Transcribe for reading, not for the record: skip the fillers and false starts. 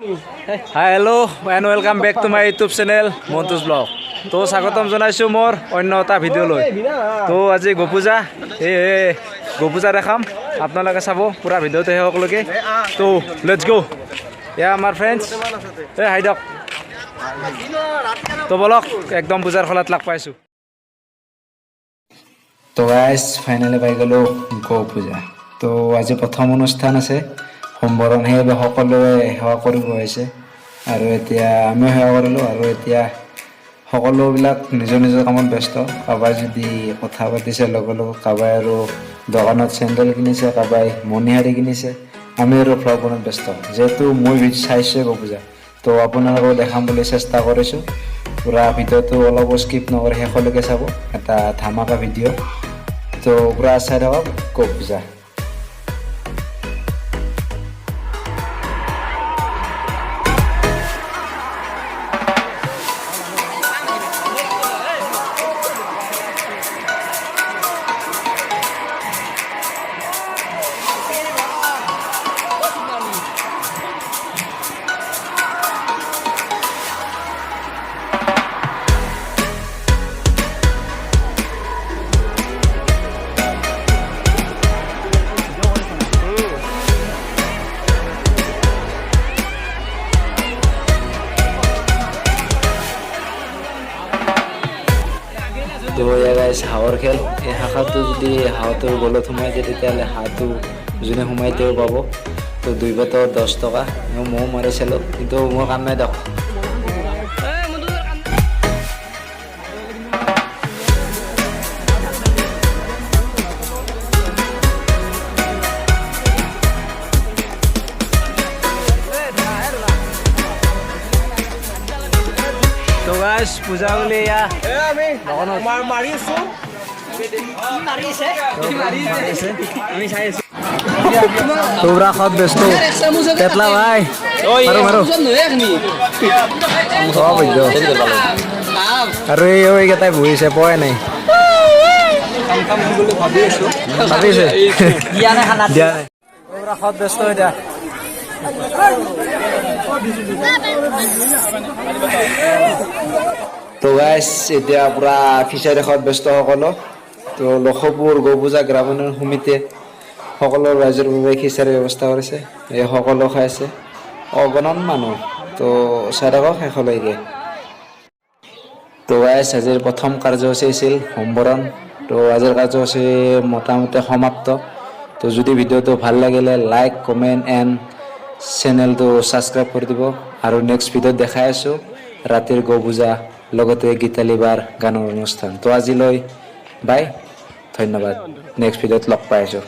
Hi, hello and welcome back to my YouTube channel Montus Vlog. তো স্বাগতম জনাইছো মোৰ অন্য এটা ভিডিঅ' লৈ। তো আজি গোপূজা গোপূজা দেখাম আপোনালোকে চাব পুৰা ভিডিঅ'টো শেষলৈকে। তো লেটছ গো। এয়া আমাৰ ফ্ৰেণ্ডছ হাই দিয়ক। তো বলক একদম পূজাৰ খলাত লাগ পাইছোঁ। তো গাইজ ফাইনেলি পাই গ'লোঁ গোপূজা। তো আজি প্ৰথম অনুষ্ঠান আছে সম্বৰণ, সেইবাবে সকলোৱে সেৱা কৰিব আহিছে আৰু এতিয়া আমিও সেৱা কৰিলোঁ আৰু এতিয়া সকলোবিলাক নিজৰ নিজৰ কামত ব্যস্ত। কাৰোবাই যদি কথা পাতিছে লগত কাৰোবাই আৰু দোকানত চেণ্ডেল কিনিছে, কাৰোবাই মণিহাৰী কিনিছে। আমি আৰু ভ্লগ বনোৱাত ব্যস্ত, যিহেতু মই চাইছোঁৱে গোপূজা। তো আপোনালোকক দেখাম বুলি চেষ্টা কৰিছোঁ। পূৰা ভিডিঅ'টো অলপ স্কিপ নকৰি শেষলৈকে চাব, এটা ধামাকা ভিডিঅ'। তো পূৰা চাই থাকক গোপূজা। তো এয়া গাইজ হাঁহৰ খেল। এই শাখাটো যদি হাঁহটোৰ গলত সোমাই যায় তেতিয়াহ'লে হাঁহটো যোনে সোমাই তেওঁ পাব। তো 2 বাটত 10 টকা। ময়ো মাৰিছিলোঁ কিন্তু মোৰ কাম নাই দিয়ক। তো গাইজ পূজা বুলি এয়া তোমৰা সব ব্যস্ত পেটলা ভাই মাৰো মাৰো আৰু এইকেইটাই বহিছে পোৱাই নাই ভাবিছে দিয়া নাই তোমৰা সব ব্যস্ত এতিয়া। তো গাইজ এতিয়া পূৰা ফিচাৰী দেখাত ব্যস্ত সকলো। তো লক্ষপুৰ গোপূজা গ্ৰামীণ সমিতিয়ে সকলো ৰাইজৰ বাবে খিচাৰীৰ ব্যৱস্থা কৰিছে। এই সকলো খাই আছে অগণন মানুহ। তো চাই থাকক শেষলৈকে। তো গাইজ আজিৰ প্ৰথম কাৰ্যসূচী আছিল সম্বৰণ। তো আজিৰ কাৰ্যসূচী মোটামুটি সমাপ্ত। তো যদি ভিডিঅ'টো ভাল লাগিলে লাইক কমেণ্ট এণ্ড চেনেলটো ছাবস্ক্ৰাইব কৰি দিব। আৰু নেক্সট ভিডিঅ'ত দেখাই আছোঁ ৰাতিৰ গোপূজা লগতে গীতালি বাৰ গানৰ অনুষ্ঠান। তো আজিলৈ বাই, ধন্যবাদ। নেক্সট ভিডিঅ'ত লগ পাই আছোঁ।